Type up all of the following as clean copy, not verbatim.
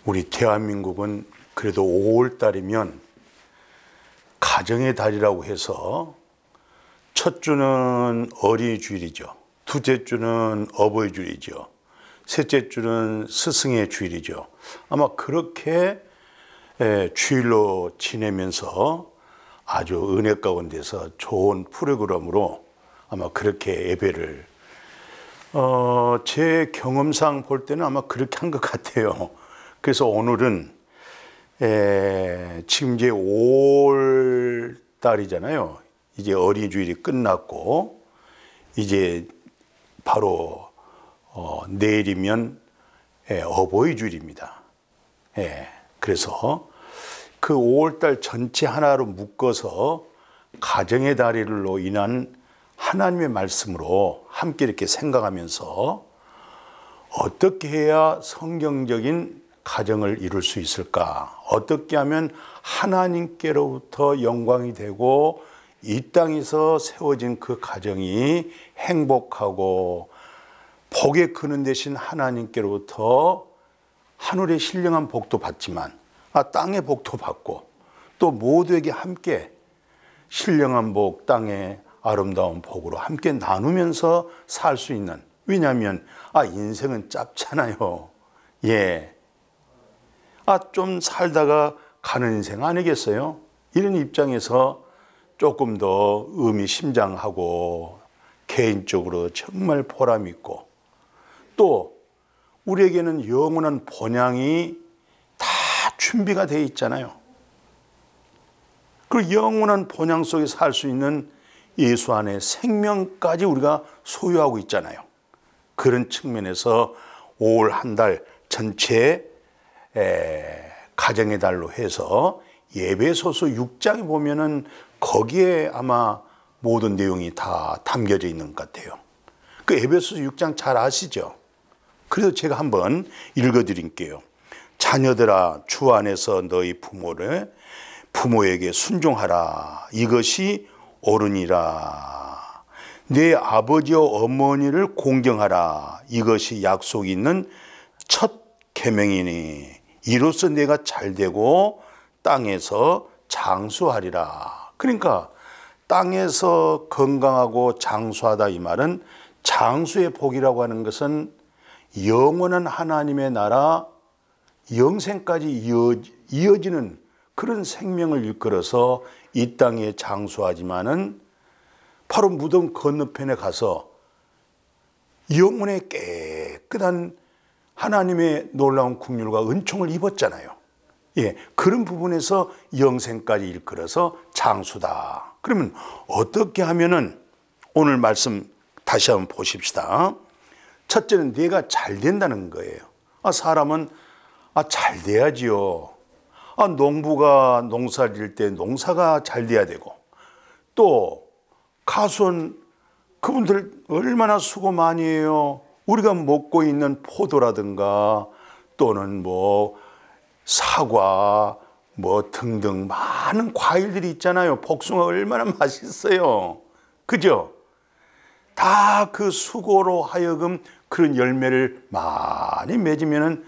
우리 대한민국은 그래도 5월 달이면 가정의 달이라고 해서 첫 주는 어린이 주일이죠. 둘째 주는 어버이 주일이죠. 셋째 주는 스승의 주일이죠. 아마 그렇게 주일로 지내면서 아주 은혜 가운데서 좋은 프로그램으로 아마 그렇게 예배를 제 경험상 볼 때는 아마 그렇게 한 것 같아요. 그래서 오늘은 지금 이제 5월 달이잖아요. 이제 어린이 주일이 끝났고 이제 바로 내일이면 어버이 주일입니다. 그래서 그 5월 달 전체 하나로 묶어서 가정의 달일로 인한 하나님의 말씀으로 함께 이렇게 생각하면서 어떻게 해야 성경적인 가정을 이룰 수 있을까? 어떻게 하면 하나님께로부터 영광이 되고 이 땅에서 세워진 그 가정이 행복하고 복의 근원 되신 하나님께로부터 하늘의 신령한 복도 받지만 땅의 복도 받고 또 모두에게 함께 신령한 복, 땅의 아름다운 복으로 함께 나누면서 살 수 있는, 왜냐하면 인생은 짧잖아요. 좀 살다가 가는 인생 아니겠어요? 이런 입장에서 조금 더 의미심장하고 개인적으로 정말 보람 있고 또 우리에게는 영원한 본향이 다 준비가 되어 있잖아요. 그 영원한 본향 속에 살 수 있는 예수 안에 생명까지 우리가 소유하고 있잖아요. 그런 측면에서 5월 한 달 전체에 가정의 달로 해서 예배소서 6장에 보면은 거기에 아마 모든 내용이 다 담겨져 있는 것 같아요. 그 에베소서 6장 잘 아시죠? 그래서 제가 한번 읽어드릴게요. 자녀들아, 주 안에서 너희 부모에게 순종하라. 이것이 옳으니라. 내 아버지와 어머니를 공경하라. 이것이 약속이 있는 첫 계명이니 이로써 내가 잘되고 땅에서 장수하리라. 그러니까 땅에서 건강하고 장수하다, 이 말은 장수의 복이라고 하는 것은 영원한 하나님의 나라 영생까지 이어지는 그런 생명을 일컬어서 이 땅에 장수하지만은 바로 무덤 건너편에 가서 영혼의 깨끗한 하나님의 놀라운 긍휼과 은총을 입었잖아요. 그런 부분에서 영생까지 일컬어서 장수다. 그러면 어떻게 하면은 오늘 말씀 다시 한번 보십시다. 첫째는 내가 잘 된다는 거예요. 사람은 잘 돼야지요. 농부가 농사를 지을 때 농사가 잘 돼야 되고 또 가수원 그분들 얼마나 수고 많이 해요. 우리가 먹고 있는 포도라든가 또는 사과 등등 많은 과일들이 있잖아요. 복숭아 얼마나 맛있어요. 그죠? 다 그 수고로 하여금 그런 열매를 많이 맺으면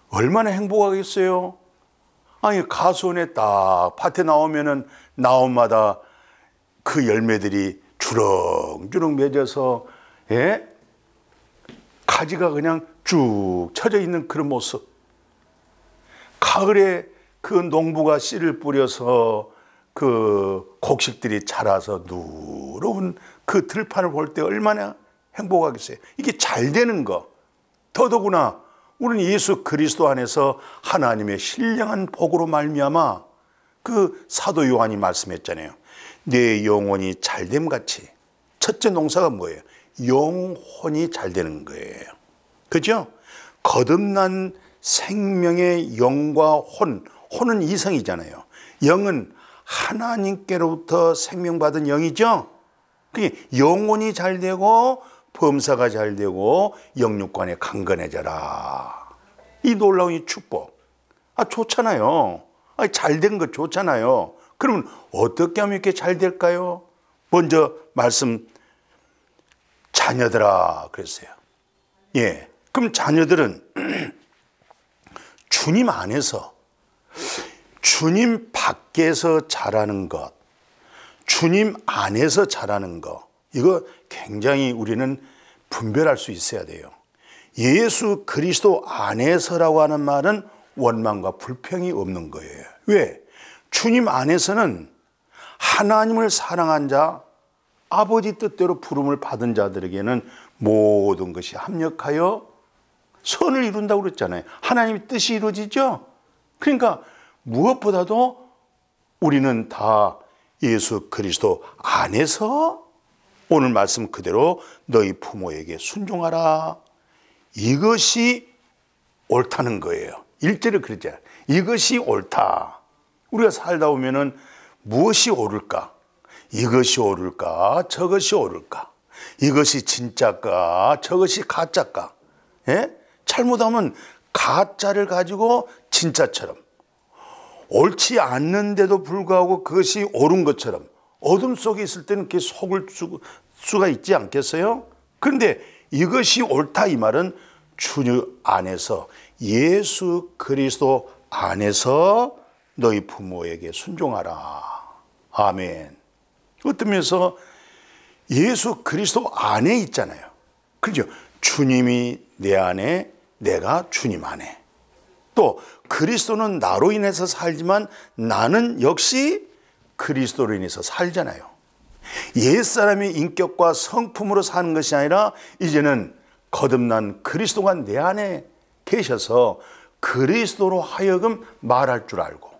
얼마나 행복하겠어요? 가수원에 딱 밭에 나오면은 나온마다 그 열매들이 주렁주렁 맺어서 가지가 그냥 쭉 쳐져 있는 그런 모습. 가을에 그 농부가 씨를 뿌려서 그 곡식들이 자라서 누러운 그 들판을 볼 때 얼마나 행복하겠어요. 이게 잘 되는 거. 더더구나 우리는 예수 그리스도 안에서 하나님의 신령한 복으로 말미암아 그 사도 요한이 말씀했잖아요. 내 영혼이 잘됨 같이. 첫째 농사가 뭐예요? 영혼이 잘 되는 거예요. 그죠? 거듭난 생명의 영과 혼은 이성이잖아요. 영은 하나님께로부터 생명받은 영이죠. 그게 영혼이 잘 되고 범사가 잘 되고 영육간에 강건해져라. 이 놀라운 이 축복. 좋잖아요. 잘 된 거 좋잖아요. 그러면 어떻게 하면 이렇게 잘 될까요? 먼저 말씀, 자녀들아 그랬어요. 그럼 자녀들은 주 주님 안에서, 주님 밖에서 잘하는 것, 주님 안에서 잘하는 것, 이거 굉장히 우리는 분별할 수 있어야 돼요. 예수 그리스도 안에서라고 하는 말은 원망과 불평이 없는 거예요. 왜? 주님 안에서는 하나님을 사랑한 자, 아버지 뜻대로 부름을 받은 자들에게는 모든 것이 합력하여 선을 이룬다고 그랬잖아요. 하나님의 뜻이 이루어지죠. 그러니까 무엇보다도 우리는 다 예수 그리스도 안에서 오늘 말씀 그대로 너희 부모에게 순종하라. 이것이 옳다는 거예요. 1절에 그러잖아요. 이것이 옳다. 우리가 살다 보면은 무엇이 옳을까? 이것이 옳을까? 저것이 옳을까? 이것이 진짜까? 저것이 가짜까? 예? 잘못하면 가짜를 가지고 진짜처럼, 옳지 않는데도 불구하고 그것이 옳은 것처럼 어둠 속에 있을 때는 그게 속을 수가 있지 않겠어요? 그런데 이것이 옳다 이 말은 주 안에서, 예수 그리스도 안에서 너희 부모에게 순종하라. 아멘. 어떤 면에서 예수 그리스도 안에 있잖아요. 그렇죠? 주님이 내 안에, 내가 주님 안에. 또 그리스도는 나로 인해서 살지만 나는 역시 그리스도로 인해서 살잖아요. 옛사람의 인격과 성품으로 사는 것이 아니라 이제는 거듭난 그리스도가 내 안에 계셔서 그리스도로 하여금 말할 줄 알고,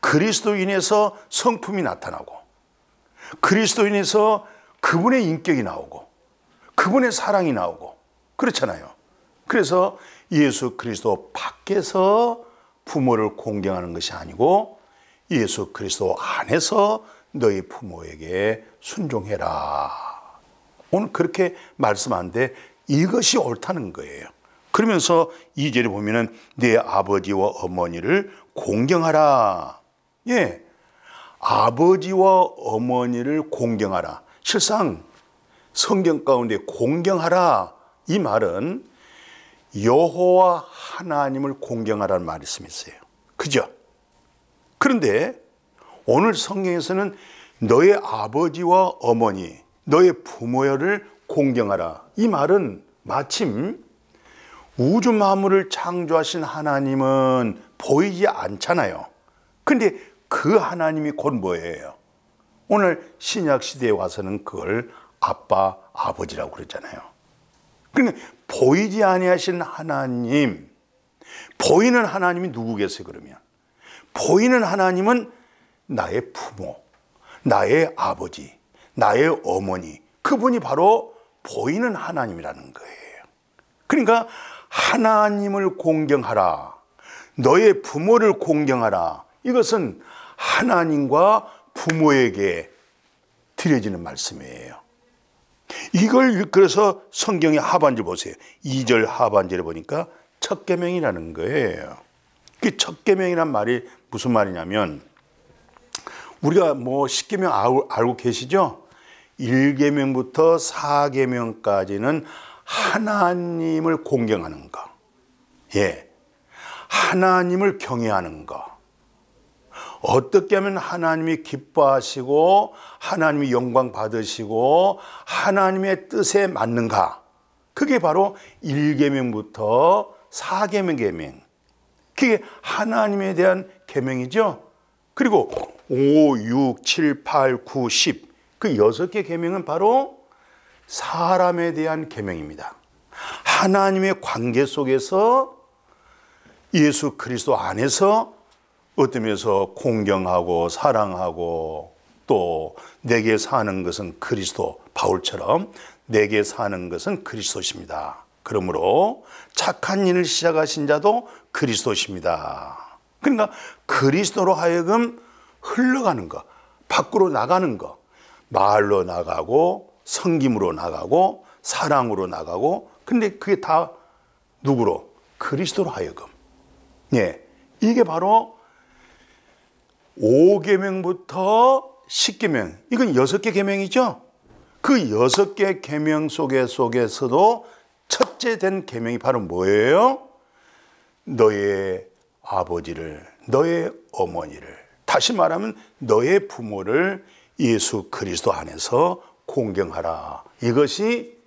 그리스도로 인해서 성품이 나타나고, 그리스도로 인해서 그분의 인격이 나오고, 그분의 사랑이 나오고, 그렇잖아요. 그래서 예수 그리스도 밖에서 부모를 공경하는 것이 아니고 예수 그리스도 안에서 너희 부모에게 순종해라. 오늘 그렇게 말씀하는데 이것이 옳다는 거예요. 그러면서 2절에 보면은 내 아버지와 어머니를 공경하라. 예, 아버지와 어머니를 공경하라. 실상 성경 가운데 공경하라 이 말은 여호와 하나님을 공경하라는 말씀이 있어요. 그죠? 그런데 오늘 성경에서는 너의 아버지와 어머니, 너의 부모를 공경하라. 이 말은 마침 우주 만물을 창조하신 하나님은 보이지 않잖아요. 그런데 그 하나님이 곧 뭐예요? 오늘 신약 시대에 와서는 그걸 아빠, 아버지라고 그러잖아요. 그러니까 보이지 아니하신 하나님, 보이는 하나님이 누구겠어요 그러면? 보이는 하나님은 나의 부모, 나의 아버지, 나의 어머니, 그분이 바로 보이는 하나님이라는 거예요. 그러니까 하나님을 공경하라, 너의 부모를 공경하라. 이것은 하나님과 부모에게 드려지는 말씀이에요. 이걸 그래서 성경의 하반절 보세요. 2절 하반절에 보니까 첫 계명이라는 거예요. 그 첫 계명이란 말이 무슨 말이냐면 우리가 뭐 10계명 알고 계시죠? 1계명부터 4계명까지는 하나님을 공경하는 거. 예. 하나님을 경외하는 거. 어떻게 하면 하나님이 기뻐하시고 하나님이 영광 받으시고 하나님의 뜻에 맞는가? 그게 바로 1계명부터 4계명 계명. 그게 하나님에 대한 계명이죠. 그리고 5, 6, 7, 8, 9, 10. 그 6개 계명은 바로 사람에 대한 계명입니다. 하나님의 관계 속에서 예수 그리스도 안에서 어떤 면에서 공경하고 사랑하고 또 내게 사는 것은 그리스도, 바울처럼 내게 사는 것은 그리스도십니다. 그러므로 착한 일을 시작하신 자도 그리스도십니다. 그러니까 그리스도로 하여금 흘러가는 것, 밖으로 나가는 것, 말로 나가고 섬김으로 나가고 사랑으로 나가고, 근데 그게 다 누구로? 그리스도로 하여금. 예, 이게 바로 5계명부터 10계명, 이건 6개 계명이죠. 그 6개 계명 속에서도 첫째 된 계명이 바로 뭐예요? 너의 아버지를, 너의 어머니를, 다시 말하면 너의 부모를 예수 그리스도 안에서 공경하라. 이것이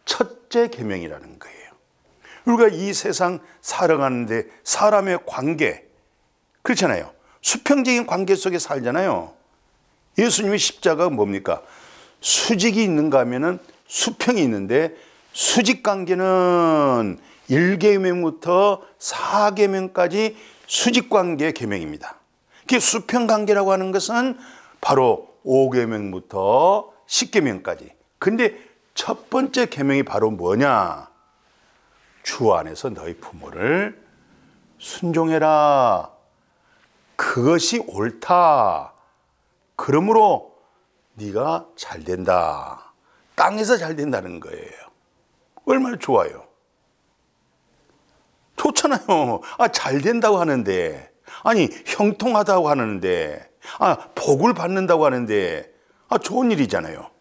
첫째 계명이라는 거예요. 우리가 이 세상 살아가는데 사람의 관계, 그렇잖아요. 수평적인 관계 속에 살잖아요. 예수님의 십자가가 뭡니까? 수직이 있는가 하면은 수평이 있는데, 수직 관계는 1계명부터 4계명까지 수직 관계 계명입니다. 그 수평 관계라고 하는 것은 바로 5계명부터 10계명까지. 근데 첫 번째 계명이 바로 뭐냐? 주 안에서 너희 부모를 순종해라. 그것이 옳다. 그러므로 네가 잘 된다. 땅에서 잘 된다는 거예요. 얼마나 좋아요. 좋잖아요. 잘 된다고 하는데, 아니 형통하다고 하는데, 복을 받는다고 하는데, 좋은 일이잖아요.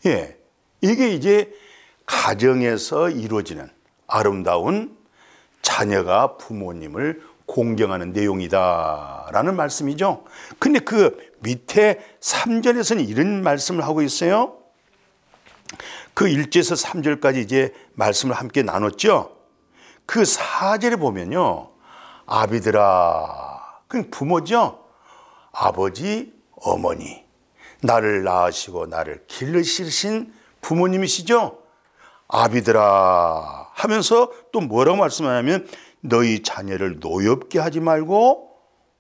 예, 이게 이제 가정에서 이루어지는 아름다운 자녀가 부모님을 공경하는 내용이다라는 말씀이죠. 근데 그 밑에 3절에서는 이런 말씀을 하고 있어요. 그 1절에서 3절까지 이제 말씀을 함께 나눴죠. 그 4절에 보면요, 아비들아, 그 부모죠. 아버지, 어머니, 나를 낳으시고 나를 기르시신 부모님이시죠. 아비들아 하면서 또 뭐라고 말씀하냐면, 너희 자녀를 노엽게 하지 말고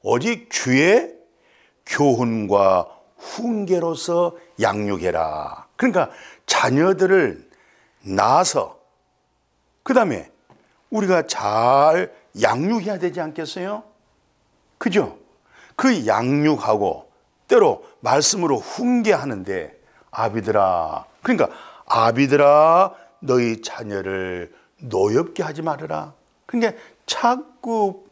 오직 주의 교훈과 훈계로서 양육해라. 그러니까 자녀들을 낳아서 그 다음에 우리가 잘 양육해야 되지 않겠어요? 그죠? 그 양육하고 때로 말씀으로 훈계하는데, 아비들아, 그러니까 아비들아 너희 자녀를 노엽게 하지 말아라. 그러니까 자꾸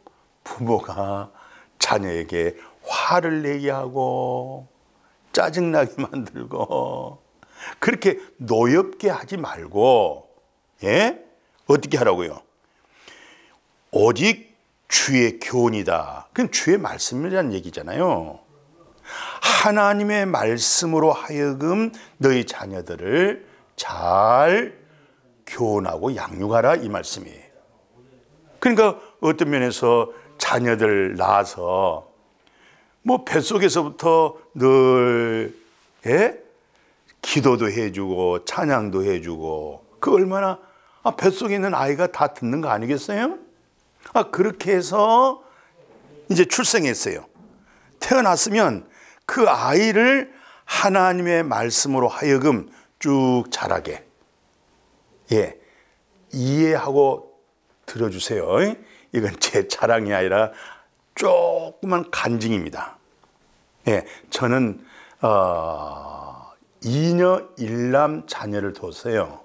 부모가 자녀에게 화를 내게 하고 짜증나게 만들고 그렇게 노엽게 하지 말고, 예? 어떻게 하라고요? 오직 주의 교훈이다. 그건 주의 말씀이라는 얘기잖아요. 하나님의 말씀으로 하여금 너희 자녀들을 잘 교훈하고 양육하라, 이 말씀이에요. 그러니까 어떤 면에서 자녀들 낳아서 뭐 뱃속에서부터 늘, 예? 기도도 해주고 찬양도 해주고, 그 얼마나 뱃속에 있는 아이가 다 듣는 거 아니겠어요? 그렇게 해서 이제 출생했어요. 태어났으면 그 아이를 하나님의 말씀으로 하여금 쭉 자라게, 예, 이해하고 들어주세요. 이건 제 자랑이 아니라 조그만 간증입니다. 예, 저는 2녀 1남 자녀를 뒀어요.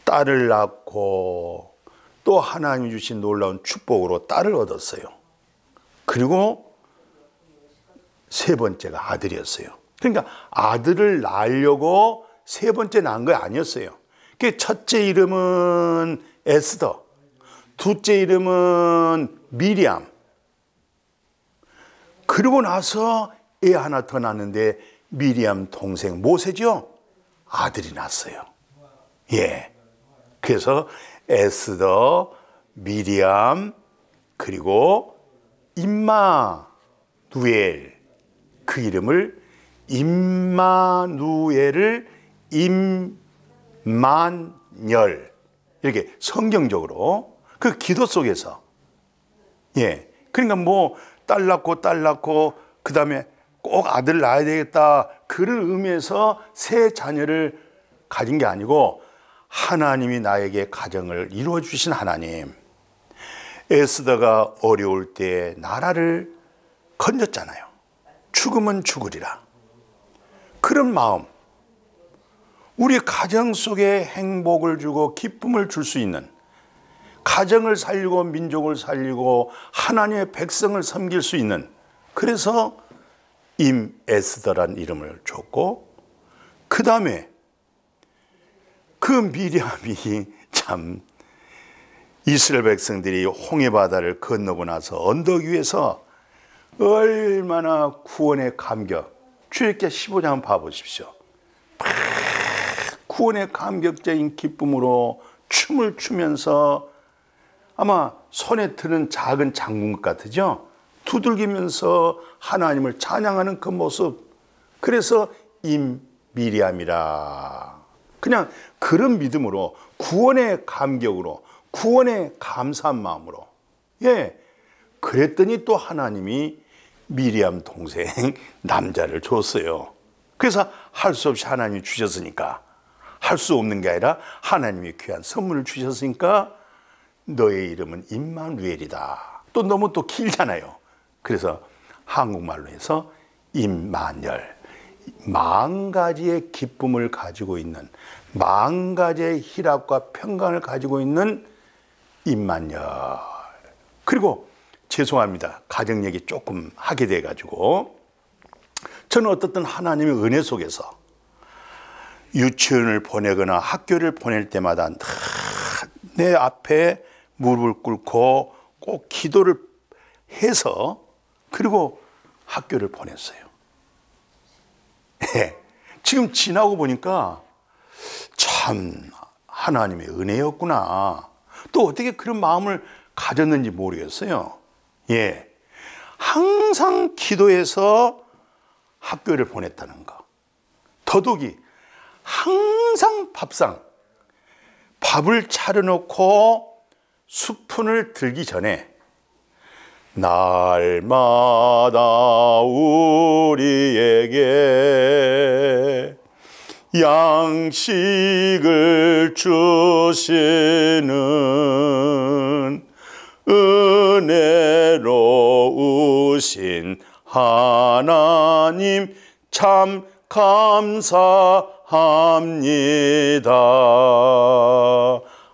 딸을 낳고 또 하나님이 주신 놀라운 축복으로 딸을 얻었어요. 그리고 세 번째가 아들이었어요. 그러니까 아들을 낳으려고 세 번째 낳은 거 아니었어요. 첫째 이름은 에스더, 둘째 이름은 미리암. 그러고 나서 애 하나 더 낳았는데 미리암 동생 모세죠? 아들이 낳았어요. 예. 그래서 에스더, 미리암, 그리고 임마누엘, 그 이름을 임마누엘을 임만열, 이렇게 성경적으로 그 기도 속에서, 예, 그러니까 뭐 딸 낳고 그 다음에 꼭 아들 낳아야 되겠다, 그런 의미에서 새 자녀를 가진 게 아니고 하나님이 나에게 가정을 이루어 주신 하나님. 에스더가 어려울 때 나라를 건졌잖아요. 죽으면 죽으리라. 그런 마음, 우리 가정 속에 행복을 주고 기쁨을 줄 수 있는, 가정을 살리고 민족을 살리고 하나님의 백성을 섬길 수 있는, 그래서 임에스더란 이름을 줬고, 그 다음에 그 미리암이 참 이스라엘 백성들이 홍해 바다를 건너고 나서 언덕 위에서 얼마나 구원의 감격, 출애굽기 15장 한번 봐보십시오. 구원의 감격적인 기쁨으로 춤을 추면서 아마 손에 드는 작은 장군 같으죠? 두들기면서 하나님을 찬양하는 그 모습. 그래서 임미리암이라. 그냥 그런 믿음으로, 구원의 감격으로, 구원의 감사한 마음으로. 예. 그랬더니 또 하나님이 미리암 동생 남자를 줬어요. 그래서 할 수 없이 하나님이 주셨으니까, 할 수 없는 게 아니라 하나님이 귀한 선물을 주셨으니까 너의 이름은 임마누엘이다. 또 너무 또 길잖아요. 그래서 한국말로 해서 임마nuel, 만 가지의 기쁨을 가지고 있는, 만 가지의 희락과 평강을 가지고 있는 임마nuel. 그리고 죄송합니다. 가정 얘기 조금 하게 돼가지고, 저는 어떻든 하나님의 은혜 속에서 유치원을 보내거나 학교를 보낼 때마다 내 앞에 무릎을 꿇고 꼭 기도를 해서, 그리고 학교를 보냈어요. 네. 지금 지나고 보니까 참 하나님의 은혜였구나. 또 어떻게 그런 마음을 가졌는지 모르겠어요. 예. 항상 기도해서 학교를 보냈다는 거. 더더욱이 항상 밥을 차려놓고 수푼을 들기 전에 날마다 우리에게 양식을 주시는 은혜로우신 하나님 참 감사합니다.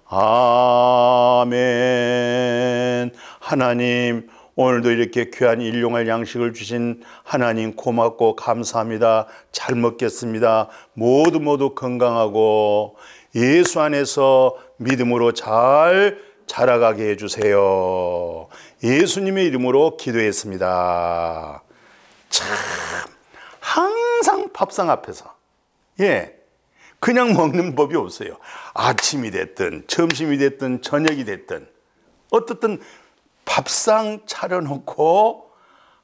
아멘. 하나님, 오늘도 이렇게 귀한 일용할 양식을 주신 하나님 고맙고 감사합니다. 잘 먹겠습니다. 모두 건강하고 예수 안에서 믿음으로 잘 자라가게 해주세요. 예수님의 이름으로 기도했습니다. 참 항상 밥상 앞에서, 예, 그냥 먹는 법이 없어요. 아침이 됐든 점심이 됐든 저녁이 됐든 어떻든 밥상 차려놓고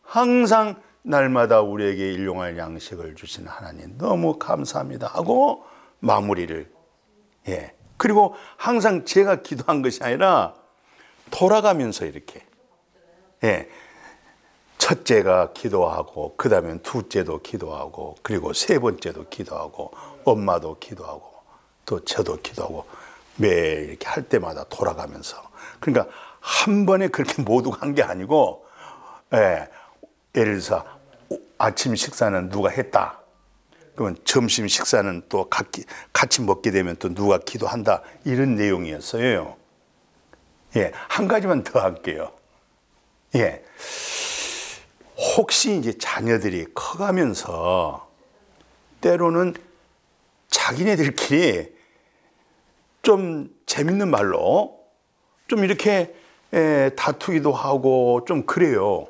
항상 날마다 우리에게 일용할 양식을 주신 하나님 너무 감사합니다 하고 마무리를, 예. 그리고 항상 제가 기도한 것이 아니라 돌아가면서 이렇게, 예, 첫째가 기도하고 그 다음에 둘째도 기도하고 그리고 세 번째도 기도하고 엄마도 기도하고 또 저도 기도하고 매일 이렇게 할 때마다 돌아가면서, 그러니까 한 번에 그렇게 모두가 한 게 아니고, 예, 예를 들어서 아침 식사는 누가 했다, 그러면 점심 식사는 또 같이 먹게 되면 또 누가 기도한다, 이런 내용이었어요. 예, 한 가지만 더 할게요. 예, 혹시 이제 자녀들이 커가면서 때로는 자기네들끼리 좀 재밌는 말로 좀 이렇게 다투기도 하고 좀 그래요.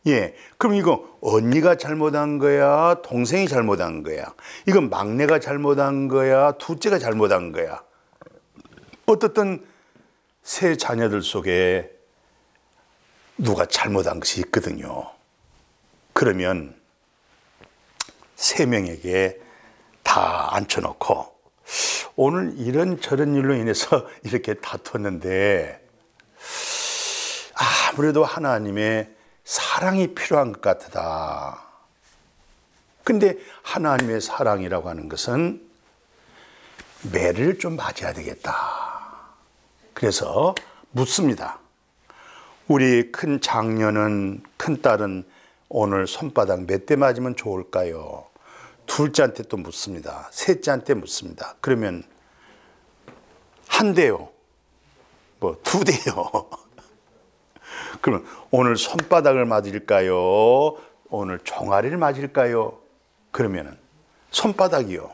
예, 그럼 이거 언니가 잘못한 거야, 동생이 잘못한 거야, 이건 막내가 잘못한 거야, 둘째가 잘못한 거야. 어떻든 세 자녀들 속에 누가 잘못한 것이 있거든요. 그러면 세 명에게 다 앉혀놓고 오늘 이런저런 일로 인해서 이렇게 다퉜는데 아무래도 하나님의 사랑이 필요한 것 같다. 근데 하나님의 사랑이라고 하는 것은 매를 좀 맞아야 되겠다. 그래서 묻습니다. 우리 큰 장녀는, 큰 딸은 오늘 손바닥 몇 대 맞으면 좋을까요? 둘째한테 또 묻습니다. 셋째한테 묻습니다. 그러면 한 대요, 뭐 두 대요. 그러면 오늘 손바닥을 맞을까요? 오늘 종아리를 맞을까요? 그러면은 손바닥이요,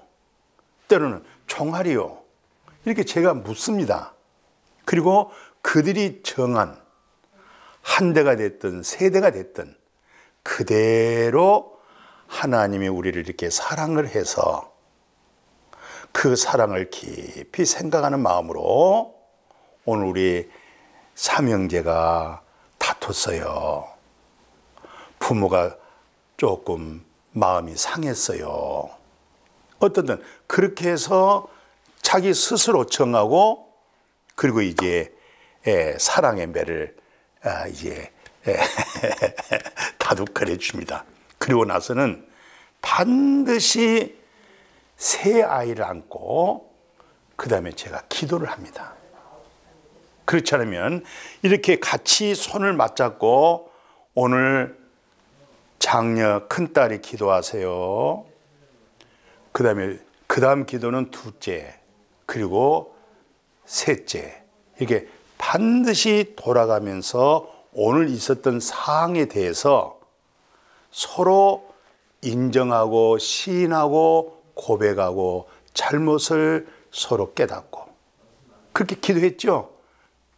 때로는 종아리요, 이렇게 제가 묻습니다. 그리고 그들이 정한 한 대가 됐든 세대가 됐든 그대로 하나님이 우리를 이렇게 사랑을 해서 그 사랑을 깊이 생각하는 마음으로 오늘 우리 삼형제가 다퉜어요. 부모가 조금 마음이 상했어요. 어떻든 그렇게 해서 자기 스스로 정하고 그리고 이제 사랑의 매를 이제 다독거려 줍니다. 그리고 나서는 반드시 새 아이를 안고 그 다음에 제가 기도를 합니다. 그렇지 않으면 이렇게 같이 손을 맞잡고 오늘 장녀 큰딸이 기도하세요. 그 다음 기도는 둘째, 그리고 셋째. 이게 반드시 돌아가면서 오늘 있었던 사항에 대해서 서로 인정하고 시인하고 고백하고 잘못을 서로 깨닫고 그렇게 기도했죠.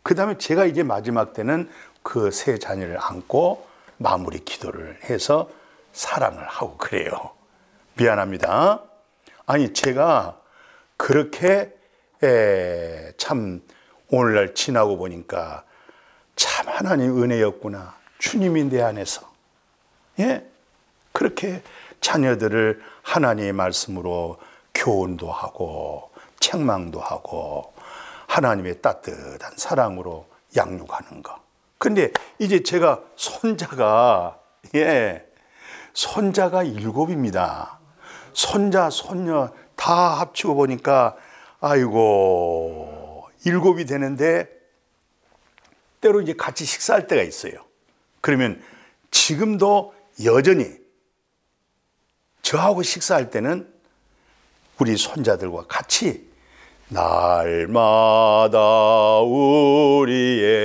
그 다음에 제가 이제 마지막 때는 그 세 자녀를 안고 마무리 기도를 해서 사랑을 하고 그래요. 미안합니다. 아니 제가 그렇게 참 오늘날 지나고 보니까 참 하나님 은혜였구나. 주님이 내 안에서 그렇게 자녀들을 하나님의 말씀으로 교훈도 하고 책망도 하고 하나님의 따뜻한 사랑으로 양육하는 거. 근데 이제 제가 손자가 7입니다. 손자, 손녀 다 합치고 보니까 아이고 7이 되는데 때로 이제 같이 식사할 때가 있어요. 그러면 지금도 여전히 저하고 식사할 때는 우리 손자들과 같이 날마다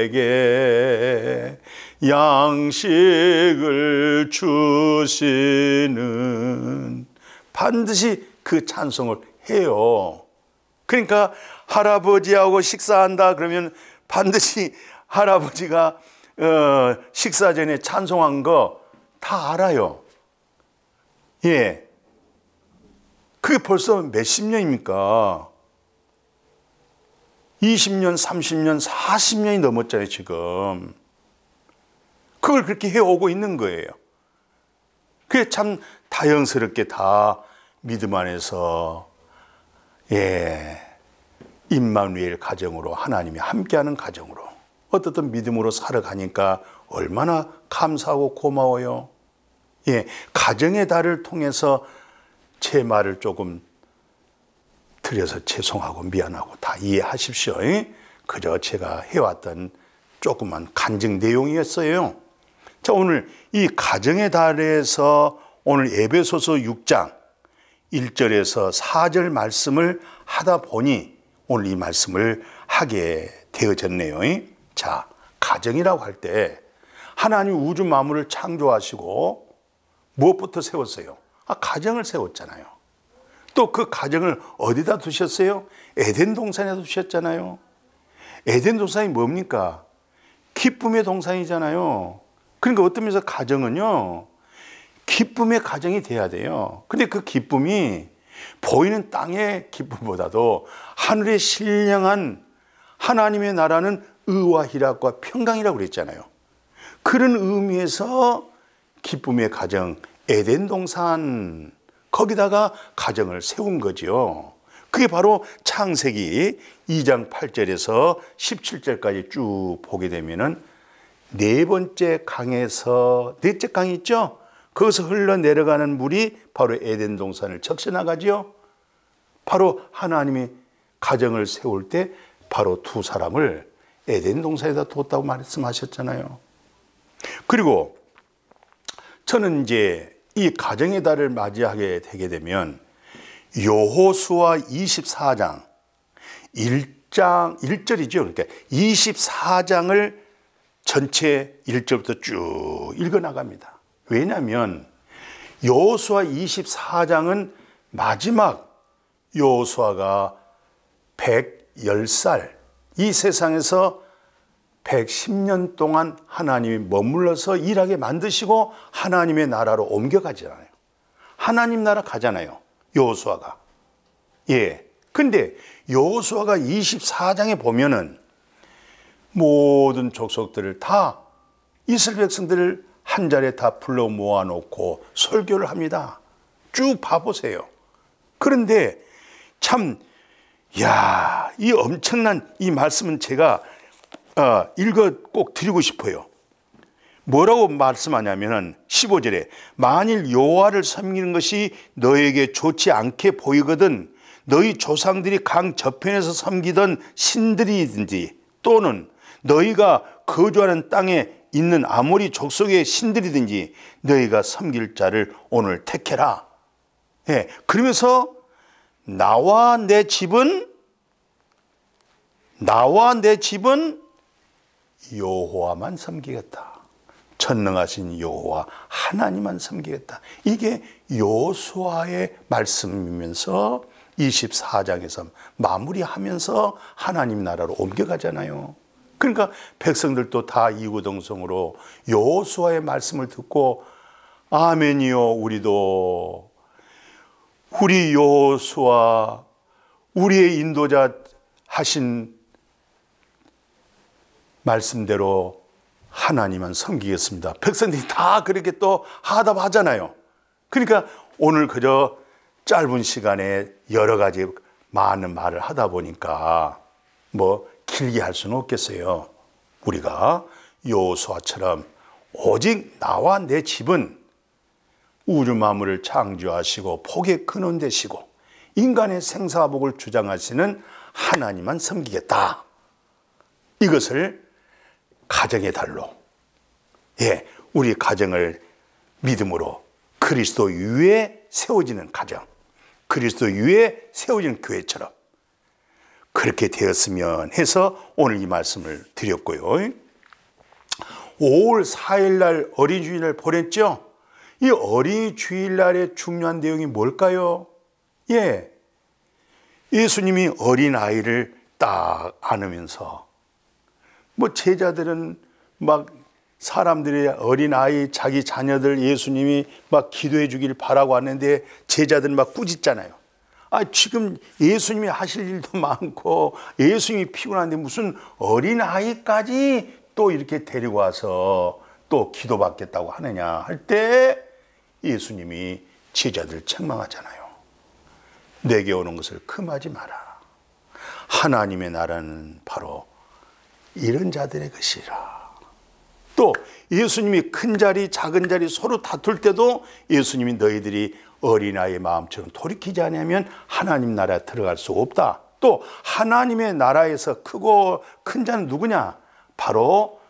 우리에게 양식을 주시는 반드시 그 찬송을 해요. 그러니까 할아버지하고 식사한다 그러면 반드시 할아버지가 식사 전에 찬송한 거 다 알아요. 그게 벌써 몇십 년입니까? 20년, 30년, 40년이 넘었잖아요, 지금. 그걸 그렇게 해오고 있는 거예요. 그게 참 다영스럽게 다 믿음 안에서, 임마누엘 가정으로, 하나님이 함께하는 가정으로, 어떻든 믿음으로 살아가니까 얼마나 감사하고 고마워요. 가정의 달을 통해서 제 말을 조금 드려서 죄송하고 미안하고 다 이해하십시오. 그저 제가 해왔던 조그만 간증 내용이었어요. 자, 오늘 이 가정의 달에서 오늘 에베소서 6장 1절에서 4절 말씀을 하다 보니 오늘 이 말씀을 하게 되어졌네요. 자, 가정이라고 할 때 하나님 우주 만물을 창조하시고 무엇부터 세웠어요? 가정을 세웠잖아요. 또 그 가정을 어디다 두셨어요? 에덴 동산에 두셨잖아요. 에덴 동산이 뭡니까? 기쁨의 동산이잖아요. 그러니까 어떤 면에서 가정은요, 기쁨의 가정이 돼야 돼요. 근데 그 기쁨이 보이는 땅의 기쁨보다도 하늘의 신령한 하나님의 나라는 의와 희락과 평강이라고 그랬잖아요. 그런 의미에서 기쁨의 가정, 에덴 동산, 거기다가 가정을 세운 거죠. 그게 바로 창세기 2장 8절에서 17절까지 쭉 보게 되면은 네 번째 강에서, 넷째 강이 있죠? 거기서 흘러내려가는 물이 바로 에덴 동산을 적셔나가죠. 바로 하나님이 가정을 세울 때 바로 두 사람을 에덴 동산에다 뒀다고 말씀하셨잖아요. 그리고 저는 이제 이 가정의 달을 맞이하게 되게 되면 여호수아 24장 1절이죠. 그러니까 24장을 전체 1절부터 쭉 읽어나갑니다. 왜냐하면 여호수아 24장은 마지막 여호수아가 110살 이 세상에서 110년 동안 하나님이 머물러서 일하게 만드시고 하나님의 나라로 옮겨가잖아요. 하나님 나라 가잖아요, 여호수아가. 예. 근데 여호수아가 24장에 보면은 모든 족속들을 다, 이스라엘 백성들을 한 자리에 다 불러 모아놓고 설교를 합니다. 쭉 봐보세요. 그런데 참, 야, 이 엄청난 이 말씀은 제가 읽어 꼭 드리고 싶어요. 뭐라고 말씀하냐면은 15절에 만일 여호와를 섬기는 것이 너에게 좋지 않게 보이거든 너희 조상들이 강 저편에서 섬기던 신들이든지 또는 너희가 거주하는 땅에 있는 아모리 족속의 신들이든지 너희가 섬길 자를 오늘 택해라. 예, 그러면서 나와 내 집은 여호와만 섬기겠다. 전능하신 여호와 하나님만 섬기겠다. 이게 여호수아의 말씀이면서 24장에서 마무리하면서 하나님 나라로 옮겨가잖아요. 그러니까 백성들도 다 이구동성으로 여호수아의 말씀을 듣고 아멘이요, 우리도 우리 여호수아 우리의 인도자 하신 말씀대로 하나님만 섬기겠습니다. 백성들이 다 그렇게 또 하답하잖아요. 그러니까 오늘 그저 짧은 시간에 여러 가지 많은 말을 하다 보니까 뭐 길게 할 수는 없겠어요. 우리가 여호수아처럼 오직 나와 내 집은 우주 만물을 창조하시고 폭의 근원 되시고 인간의 생사복을 주장하시는 하나님만 섬기겠다. 이것을 가정의 달로, 예, 우리 가정을 믿음으로 그리스도 위에 세워지는 가정, 그리스도 위에 세워지는 교회처럼 그렇게 되었으면 해서 오늘 이 말씀을 드렸고요. 5월 4일 날 어린이 주일날 보냈죠. 이 어린이 주일날의 중요한 내용이 뭘까요? 예, 예수님이 어린아이를 딱 안으면서 뭐 제자들은 막 사람들이 어린아이 자기 자녀들 예수님이 막 기도해 주길 바라고 하는데 제자들은 막 꾸짖잖아요. 지금 예수님이 하실 일도 많고 예수님이 피곤한데 무슨 어린아이까지 또 이렇게 데리고 와서 또 기도받겠다고 하느냐 할 때 예수님이 제자들 책망하잖아요. 내게 오는 것을 금하지 마라. 하나님의 나라는 바로 이런 자들의 것이라. 또 예수님이 큰 자리 작은 자리 서로 다툴 때도 예수님이 너희들이 어린아이의 마음처럼 돌이키지 않으면 하나님 나라에 들어갈 수 없다. 또 하나님의 나라에서 크고 큰 자는 누구냐? 바로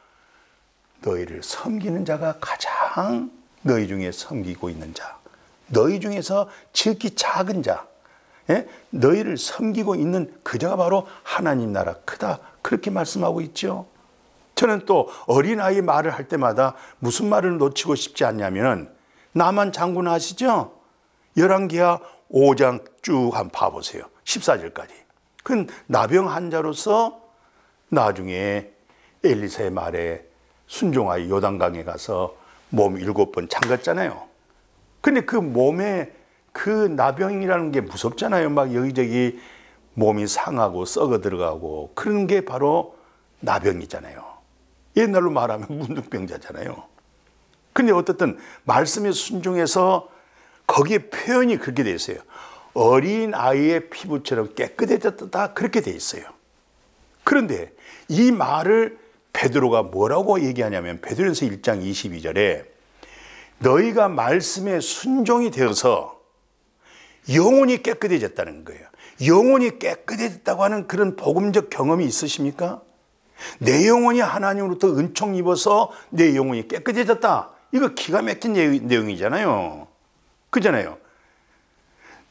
너희를 섬기는 자가 가장 너희 중에 섬기고 있는 자, 너희 중에서 지극히 작은 자, 예? 너희를 섬기고 있는 그 자가 바로 하나님 나라 크다. 그렇게 말씀하고 있죠. 저는 또 어린아이 말을 할 때마다 무슨 말을 놓치고 싶지 않냐면 나만 장군 아시죠? 열왕기하 5장 쭉 한번 봐보세요. 14절까지. 그건 나병 환자로서 나중에 엘리사의 말에 순종하여 요단강에 가서 몸 7번 잠갔잖아요. 근데 그 몸에 그 나병이라는 게 무섭잖아요. 막 여기저기 몸이 상하고 썩어 들어가고 그런 게 바로 나병이잖아요. 옛날로 말하면 문둥병자잖아요. 근데 어떻든 말씀에 순종해서 거기에 표현이 그렇게 돼 있어요. 어린아이의 피부처럼 깨끗해졌다 그렇게 돼 있어요. 그런데 이 말을 베드로가 뭐라고 얘기하냐면 베드로전서 1장 22절에 너희가 말씀에 순종이 되어서 영혼이 깨끗해졌다는 거예요. 영혼이 깨끗해졌다고 하는 그런 복음적 경험이 있으십니까? 내 영혼이 하나님으로부터 은총 입어서 내 영혼이 깨끗해졌다. 이거 기가 막힌 내용이잖아요. 그잖아요.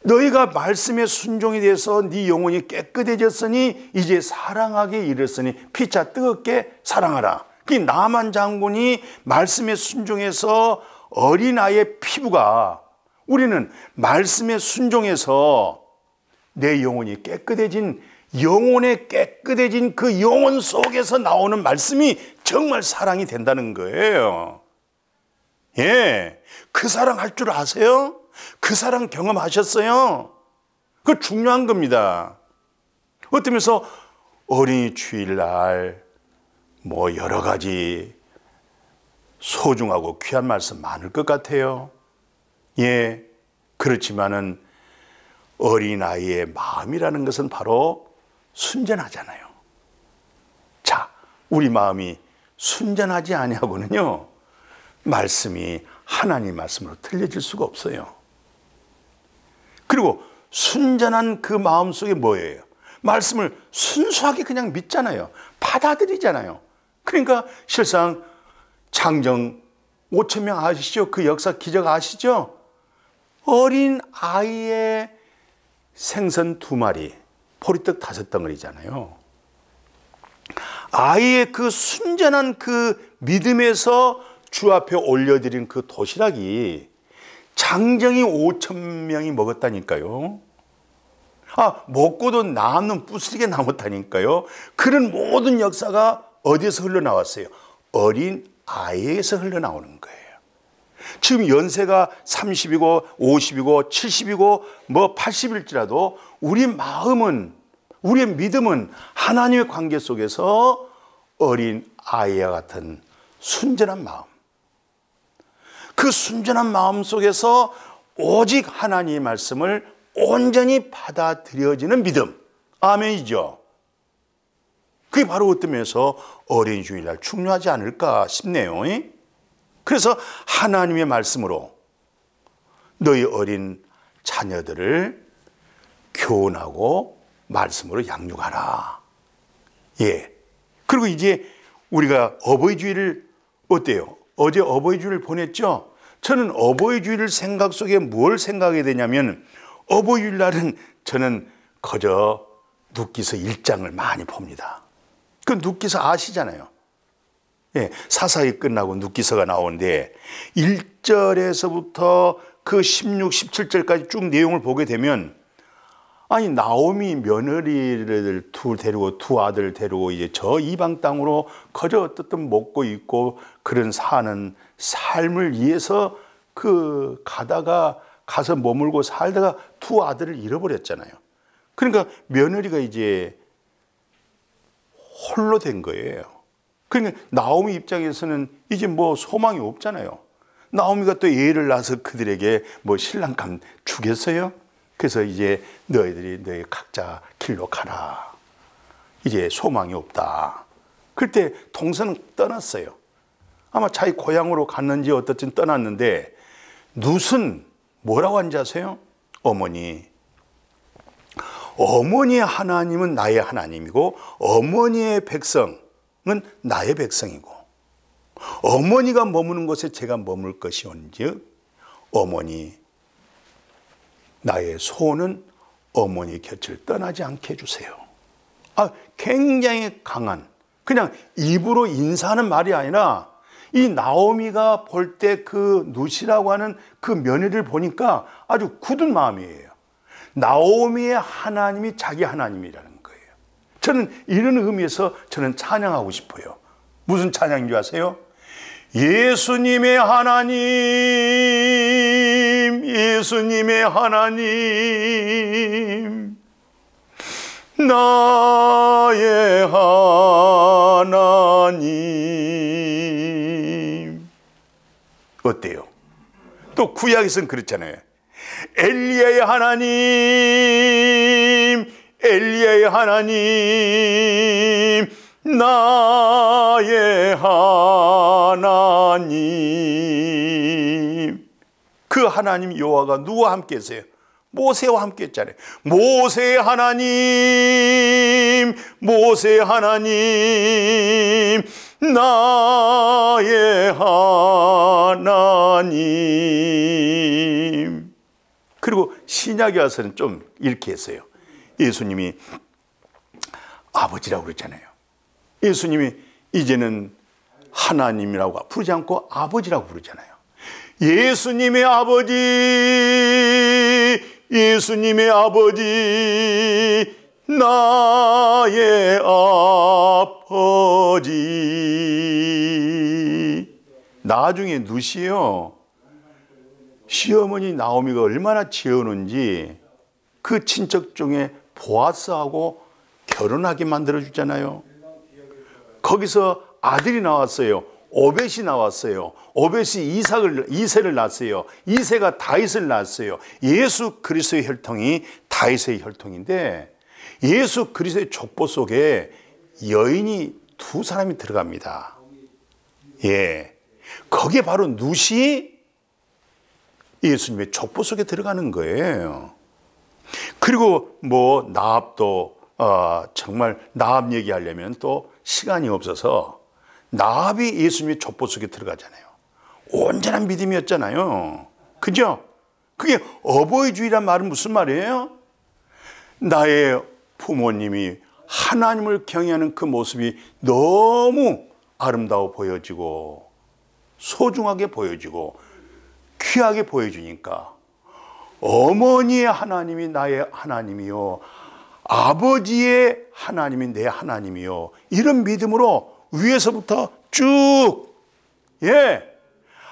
너희가 말씀에 순종이 돼서 네 영혼이 깨끗해졌으니 이제 사랑하게 이르렀으니 피차 뜨겁게 사랑하라. 그 나만 장군이 말씀에 순종해서 어린아이의 피부가 우리는 말씀에 순종해서 내 영혼이 깨끗해진 영혼에 깨끗해진 그 영혼 속에서 나오는 말씀이 정말 사랑이 된다는 거예요. 예, 그 사랑 할 줄 아세요? 그 사랑 경험하셨어요? 그거 중요한 겁니다. 어떠면서 어린이 주일날 뭐 여러 가지 소중하고 귀한 말씀 많을 것 같아요. 예, 그렇지만은 어린아이의 마음이라는 것은 바로 순전하잖아요. 자, 우리 마음이 순전하지 아니하고는요, 말씀이 하나님 말씀으로 틀려질 수가 없어요. 그리고 순전한 그 마음 속에 뭐예요? 말씀을 순수하게 그냥 믿잖아요. 받아들이잖아요. 그러니까 실상 장정 5,000명 아시죠? 그 역사 기적 아시죠? 어린 아이의 생선 2마리, 보리떡 5덩어리잖아요. 아이의 그 순전한 그 믿음에서 주 앞에 올려드린 그 도시락이 장정이 5,000명이 먹었다니까요. 먹고도 남는 부스러기게 남았다니까요. 그런 모든 역사가 어디에서 흘러나왔어요? 어린 아이에서 흘러나오는 거예요. 지금 연세가 30이고 50이고 70이고 뭐 80일지라도 우리 마음은, 우리의 믿음은 하나님의 관계 속에서 어린 아이와 같은 순전한 마음, 그 순전한 마음 속에서 오직 하나님의 말씀을 온전히 받아들여지는 믿음. 아멘이죠. 그게 바로 어떤 면에서 어린이 주일날 중요하지 않을까 싶네요. 그래서 하나님의 말씀으로 너희 어린 자녀들을 교훈하고 말씀으로 양육하라. 예. 그리고 이제 우리가 어버이 주일을 어때요? 어제 어버이 주일을 보냈죠? 저는 어버이 주일 생각 속에 뭘 생각하게 되냐면, 어버이 주일 날은 저는 그저 눕기서 1장을 많이 봅니다. 그 눕기서 아시잖아요. 예, 사사기 끝나고 눕기서가 나오는데 1절에서부터 그 16, 17절까지 쭉 내용을 보게 되면, 아니 나오미 며느리를 데리고 두 아들 데리고 이제 저 이방 땅으로 거저 어떻든 먹고 있고 그런 사는 삶을 위해서 그 가서 머물고 살다가 두 아들을 잃어버렸잖아요. 그러니까 며느리가 이제 홀로 된 거예요. 그러니까 나오미 입장에서는 이제 뭐 소망이 없잖아요. 나오미가 또 애를 낳아서 그들에게 뭐 신랑감 주겠어요? 그래서 이제 너희 각자 길로 가라. 이제 소망이 없다. 그때 동서는 떠났어요. 아마 자기 고향으로 갔는지 어떻든 떠났는데, 룻은 뭐라고 한지 아세요? 어머니의 하나님은 나의 하나님이고 어머니의 백성은 나의 백성이고, 어머니가 머무는 곳에 제가 머물 것이온즉 어머니, 나의 소원은 어머니 곁을 떠나지 않게 해주세요. 굉장히 강한, 그냥 입으로 인사하는 말이 아니라, 이 나오미가 볼 때 그 룻이라고 하는 그 며느리를 보니까 아주 굳은 마음이에요. 나오미의 하나님이 자기 하나님이라는 거예요. 저는 이런 의미에서 저는 찬양하고 싶어요. 무슨 찬양인 줄 아세요? 예수님의 하나님, 예수님의 하나님, 나의 하나님. 어때요? 또 구약에서는 그렇잖아요. 엘리야의 하나님, 엘리야의 하나님, 나의 하나님. 그 하나님 여호와가 누구와 함께 했어요? 모세와 함께 했잖아요. 모세의 하나님, 모세의 하나님, 나의 하나님. 그리고 신약에 와서는 좀 이렇게 했어요. 예수님이 아버지라고 그랬잖아요. 예수님이 이제는 하나님이라고 부르지 않고 아버지라고 부르잖아요. 예수님의 아버지, 예수님의 아버지, 나의 아버지. 나중에 누시요, 시어머니 나오미가 얼마나 지어오는지 그 친척 중에 보아스하고 결혼하게 만들어주잖아요. 거기서 아들이 나왔어요. 오벳이 나왔어요. 오벳이 이새를 낳았어요. 이새가 다윗을 낳았어요. 예수 그리스도의 혈통이 다윗의 혈통인데, 예수 그리스도의 족보 속에 여인이 두 사람이 들어갑니다. 예, 거기에 바로 누시 예수님의 족보 속에 들어가는 거예요. 그리고 뭐 나합도 정말 나합 얘기하려면 또 시간이 없어서 나합이 예수님의 족보 속에 들어가잖아요. 온전한 믿음이었잖아요. 그죠? 그게 어버이주의란 말은 무슨 말이에요? 나의 부모님이 하나님을 경외하는 그 모습이 너무 아름다워 보여지고 소중하게 보여지고 귀하게 보여주니까, 어머니의 하나님이 나의 하나님이요, 아버지의 하나님이 내 하나님이요, 이런 믿음으로 위에서부터 쭉, 예,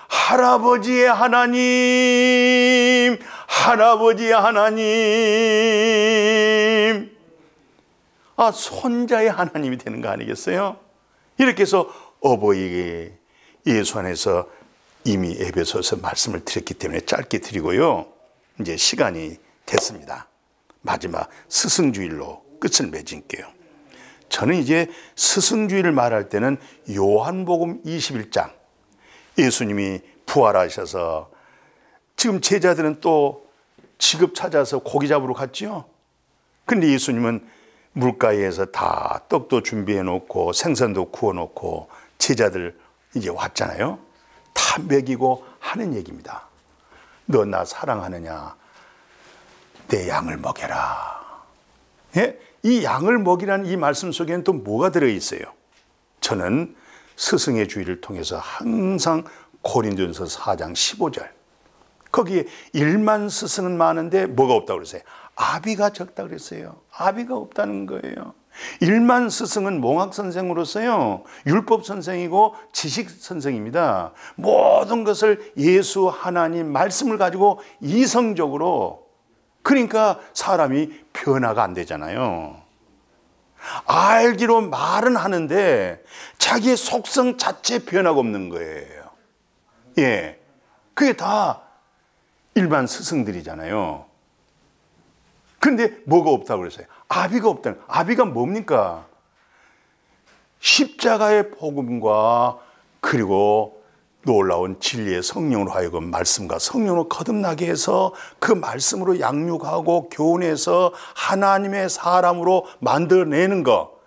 할아버지의 하나님, 할아버지의 하나님, 손자의 하나님이 되는 거 아니겠어요? 이렇게 해서 어버이에게 예수 안에서 이미 에베소서 말씀을 드렸기 때문에 짧게 드리고요, 이제 시간이 됐습니다. 마지막 스승주일로 끝을 맺을게요. 저는 이제 스승주의를 말할 때는 요한복음 21장, 예수님이 부활하셔서 지금 제자들은 또 직업 찾아서 고기 잡으러 갔죠. 근데 예수님은 물가에서 다 떡도 준비해 놓고 생선도 구워 놓고 제자들 이제 왔잖아요. 다 먹이고 하는 얘기입니다. 너 나 사랑하느냐? 내 양을 먹여라. 예? 이 양을 먹이라는 이 말씀 속에는 또 뭐가 들어있어요? 저는 스승의 주의를 통해서 항상 고린도전서 4장 15절, 거기에 1만 스승은 많은데 뭐가 없다고 그랬어요? 아비가 적다고 그랬어요. 아비가 없다는 거예요. 1만 스승은 몽학 선생으로서요, 율법 선생이고 지식 선생입니다. 모든 것을 예수 하나님 말씀을 가지고 이성적으로, 그러니까 사람이 변화가 안 되잖아요. 알기로 말은 하는데 자기의 속성 자체 변화가 없는 거예요. 예, 그게 다 일반 스승들이잖아요. 그런데 뭐가 없다고 그랬어요? 아비가 없다는. 아비가 뭡니까? 십자가의 복음과 그리고 놀라운 진리의 성령으로 하여금 말씀과 성령으로 거듭나게 해서 그 말씀으로 양육하고 교훈해서 하나님의 사람으로 만들어내는 것.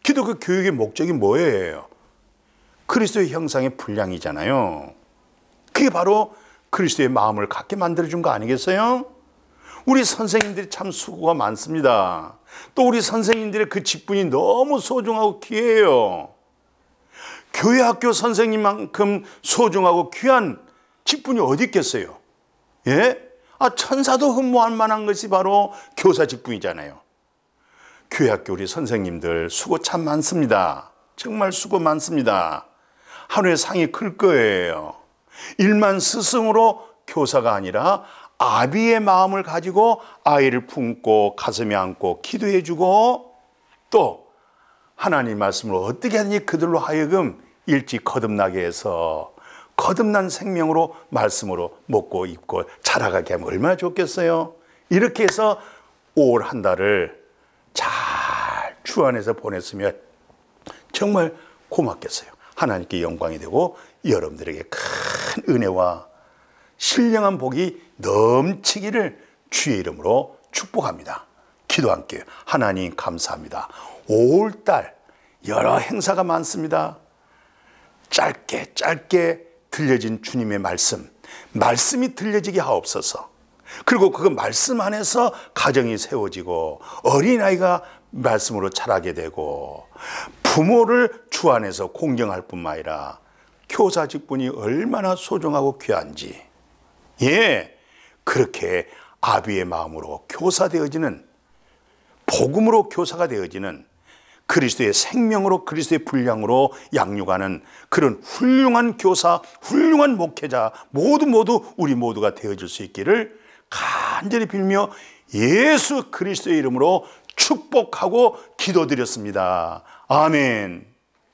기독교 교육의 목적이 뭐예요? 그리스도의 형상의 분량이잖아요. 그게 바로 그리스도의 마음을 갖게 만들어준 거 아니겠어요? 우리 선생님들이 참 수고가 많습니다. 또 우리 선생님들의 그 직분이 너무 소중하고 귀해요. 교회 학교 선생님만큼 소중하고 귀한 직분이 어디 있겠어요? 예? 천사도 흠모할 만한 것이 바로 교사 직분이잖아요. 교회 학교 우리 선생님들 수고 참 많습니다. 정말 수고 많습니다. 하루에 상이 클 거예요. 1만 스승으로 교사가 아니라 아비의 마음을 가지고 아이를 품고 가슴에 안고 기도해주고, 또 하나님 말씀으로 어떻게 하든지 그들로 하여금 일찍 거듭나게 해서 거듭난 생명으로 말씀으로 먹고 입고 자라가게 하면 얼마나 좋겠어요. 이렇게 해서 올 한 달을 잘 주 안에서 보냈으면 정말 고맙겠어요. 하나님께 영광이 되고 여러분들에게 큰 은혜와 신령한 복이 넘치기를 주의 이름으로 축복합니다. 기도할게요. 하나님 감사합니다. 5월달 여러 행사가 많습니다. 짧게 들려진 주님의 말씀이 들려지게 하옵소서. 그리고 그 말씀 안에서 가정이 세워지고 어린아이가 말씀으로 자라게 되고 부모를 주 안에서 공경할 뿐만 아니라 교사 직분이 얼마나 소중하고 귀한지, 예, 그렇게 아비의 마음으로 교사되어지는 복음으로 교사가 되어지는, 그리스도의 생명으로 그리스도의 분량으로 양육하는 그런 훌륭한 교사, 훌륭한 목회자 모두 우리 모두가 되어질 수 있기를 간절히 빌며 예수 그리스도의 이름으로 축복하고 기도드렸습니다. 아멘.